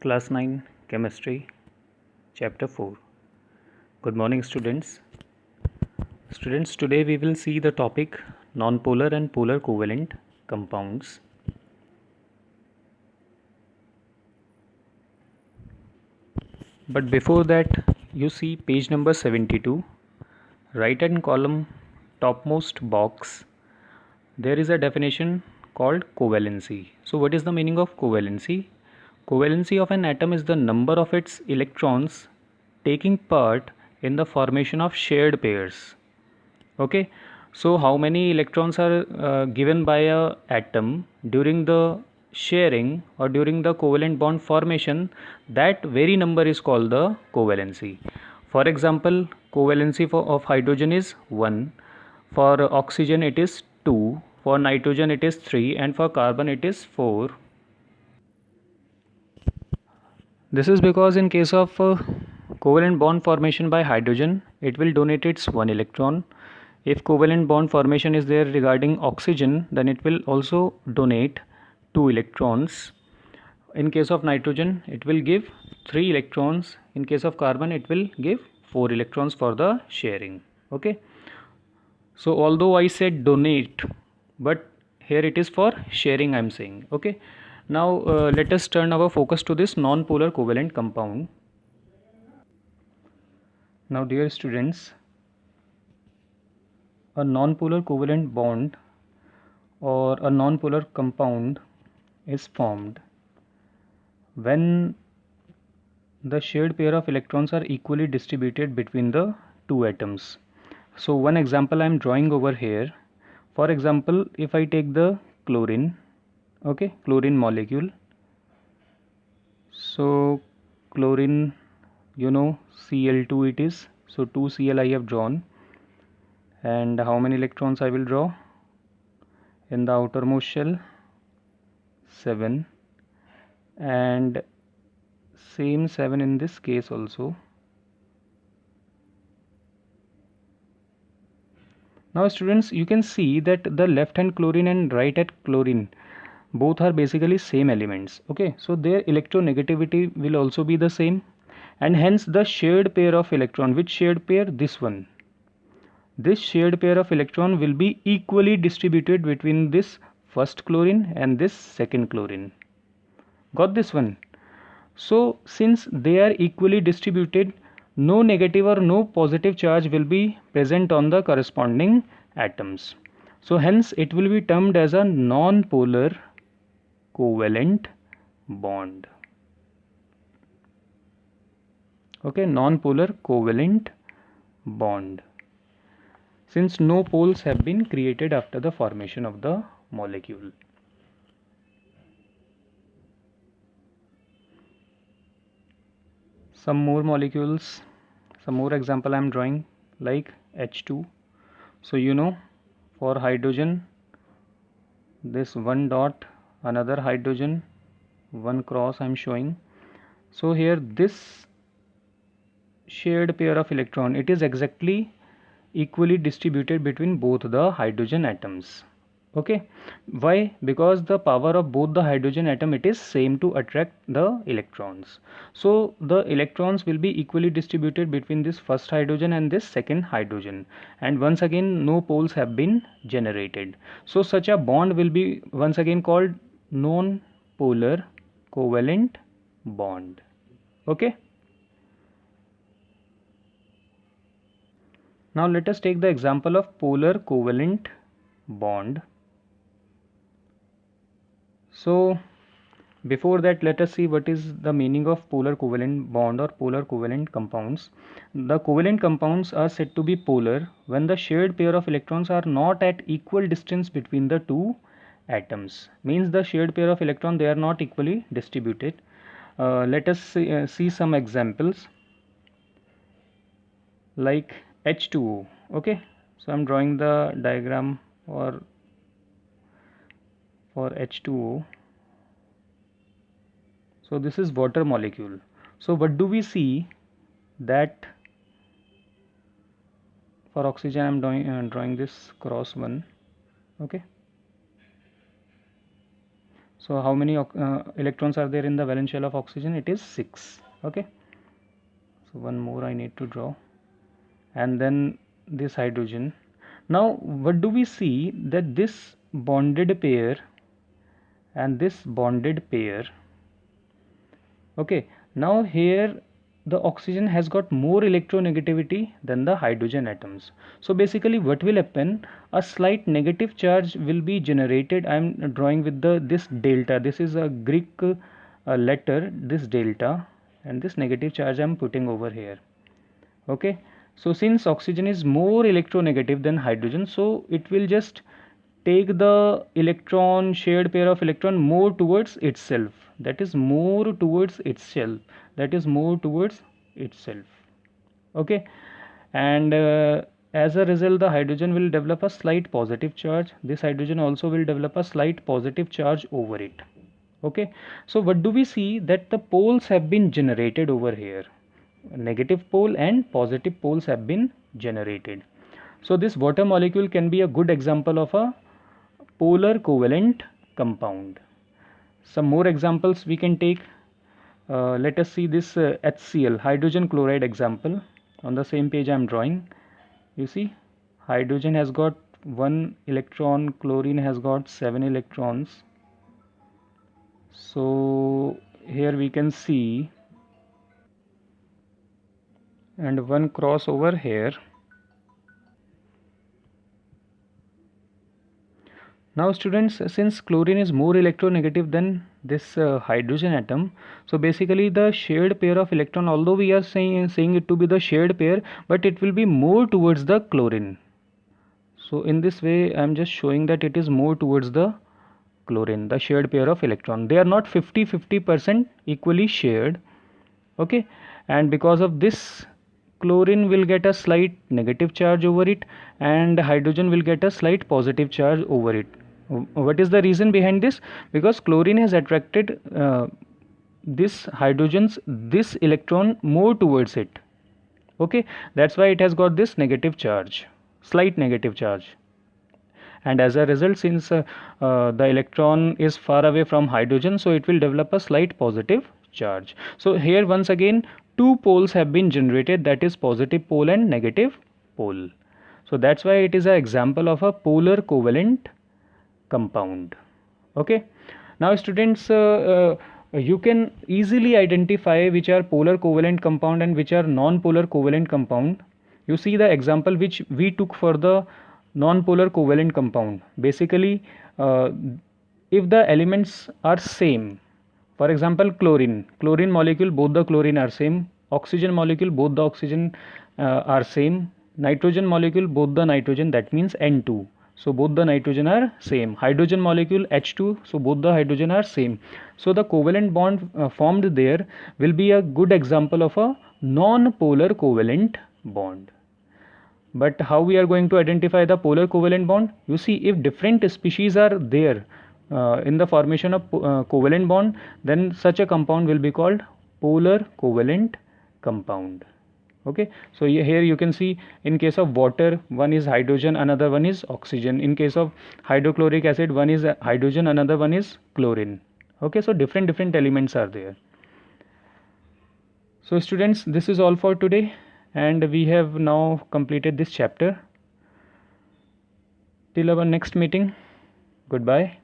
Class 9 Chemistry Chapter 4. Good morning students. Students, today we will see the topic nonpolar and polar covalent compounds. But before that, you see page number 72, right hand column, topmost box. There is a definition called covalency. So what is the meaning of covalency? Covalency of an atom is the number of its electrons taking part in the formation of shared pairs. Okay, so how many electrons are given by a atom during the sharing or during the covalent bond formation, that very number is called the covalency. For example, covalency of hydrogen is 1, for oxygen it is 2, for nitrogen it is 3, and for carbon it is 4. This is because in case of covalent bond formation by hydrogen, it will donate its 1 electron. If covalent bond formation is there regarding oxygen, then it will also donate 2 electrons. In case of nitrogen, it will give 3 electrons. In case of carbon, it will give 4 electrons for the sharing. Okay. So although I said donate, but here it is for sharing I am saying. Okay. Now let us turn our focus to this non-polar covalent compound. Now dear students, a non-polar covalent bond or a non-polar compound is formed when the shared pair of electrons are equally distributed between the two atoms. So one example I am drawing over here. For example, if I take the chlorine, okay, chlorine molecule. So chlorine, you know, Cl2 it is. So 2Cl I have drawn. And how many electrons I will draw? In the outermost shell, 7, and same 7 in this case also. Now students, you can see that the left hand chlorine and right hand chlorine both are basically same elements. Okay, so their electronegativity will also be the same, and hence the shared pair of electron, which shared pair? This one. This shared pair of electron will be equally distributed between this first chlorine and this second chlorine. Got this one? So since they are equally distributed, no negative or no positive charge will be present on the corresponding atoms. So hence it will be termed as a non-polar covalent bond. Okay, non-polar covalent bond, since no poles have been created after the formation of the molecule. Some more molecules, some more example I am drawing, like H2. So you know, for hydrogen, this one dot, another hydrogen, one cross I am showing. So here this shared pair of electron, it is exactly equally distributed between both the hydrogen atoms. Okay, why? Because the power of both the hydrogen atom, it is same to attract the electrons. So the electrons will be equally distributed between this first hydrogen and this second hydrogen, and once again no poles have been generated. So such a bond will be once again called non-polar covalent bond. Okay. Now let us take the example of polar covalent bond. So before that, let us see what is the meaning of polar covalent bond or polar covalent compounds. The covalent compounds are said to be polar when the shared pair of electrons are not at equal distance between the two atoms. Means the shared pair of electron, they are not equally distributed. Let us see some examples, like H2O. Okay, so I'm drawing the diagram for H2O. So this is water molecule. So what do we see? That for oxygen I'm drawing this cross one. Okay, So how many electrons are there in the valence shell of oxygen? It is 6. Okay, so one more I need to draw, and then this hydrogen. Now what do we see, that this bonded pair and this bonded pair, okay, now here the oxygen has got more electronegativity than the hydrogen atoms. So basically what will happen, a slight negative charge will be generated. I am drawing with this delta. This is a Greek letter, this delta, and this negative charge I am putting over here. Okay, so since oxygen is more electronegative than hydrogen, so it will just take the electron, shared pair of electron, more towards itself, that is more towards itself, that is more towards itself. Okay, and as a result the hydrogen will develop a slight positive charge. This hydrogen also will develop a slight positive charge over it. Okay, so what do we see, that the poles have been generated over here, negative pole and positive poles have been generated. So this water molecule can be a good example of a polar covalent compound. Some more examples we can take. Let us see this HCl, hydrogen chloride example. On the same page I am drawing. You see, hydrogen has got 1 electron, chlorine has got 7 electrons. So here we can see, and one cross over here. Now students, since chlorine is more electronegative than this hydrogen atom, so basically the shared pair of electron, although we are saying it to be the shared pair, but it will be more towards the chlorine. So in this way I am just showing that it is more towards the chlorine, the shared pair of electron. They are not 50-50% equally shared. Okay, and because of this, chlorine will get a slight negative charge over it and hydrogen will get a slight positive charge over it. What is the reason behind this? Because chlorine has attracted this hydrogen's this electron more towards it. Okay, that's why it has got this negative charge, slight negative charge, and as a result, since the electron is far away from hydrogen, so it will develop a slight positive charge. So here once again two poles have been generated, that is positive pole and negative pole. So that's why it is an example of a polar covalent compound. Okay, now students, you can easily identify which are polar covalent compound and which are non-polar covalent compound. You see the example which we took for the non-polar covalent compound. Basically, if the elements are same, for example chlorine molecule, both the chlorine are same, oxygen molecule, both the oxygen are same, nitrogen molecule, both the nitrogen, that means N2, so both the nitrogen are same, hydrogen molecule H2, so both the hydrogen are same. So the covalent bond formed there will be a good example of a non-polar covalent bond. But how we are going to identify the polar covalent bond? You see, if different species are there in the formation of covalent bond, then such a compound will be called polar covalent compound. Okay, so here you can see, in case of water, one is hydrogen, another one is oxygen. In case of hydrochloric acid, one is hydrogen, another one is chlorine. Okay, so different elements are there. So students, this is all for today, and we have now completed this chapter. Till our next meeting, goodbye.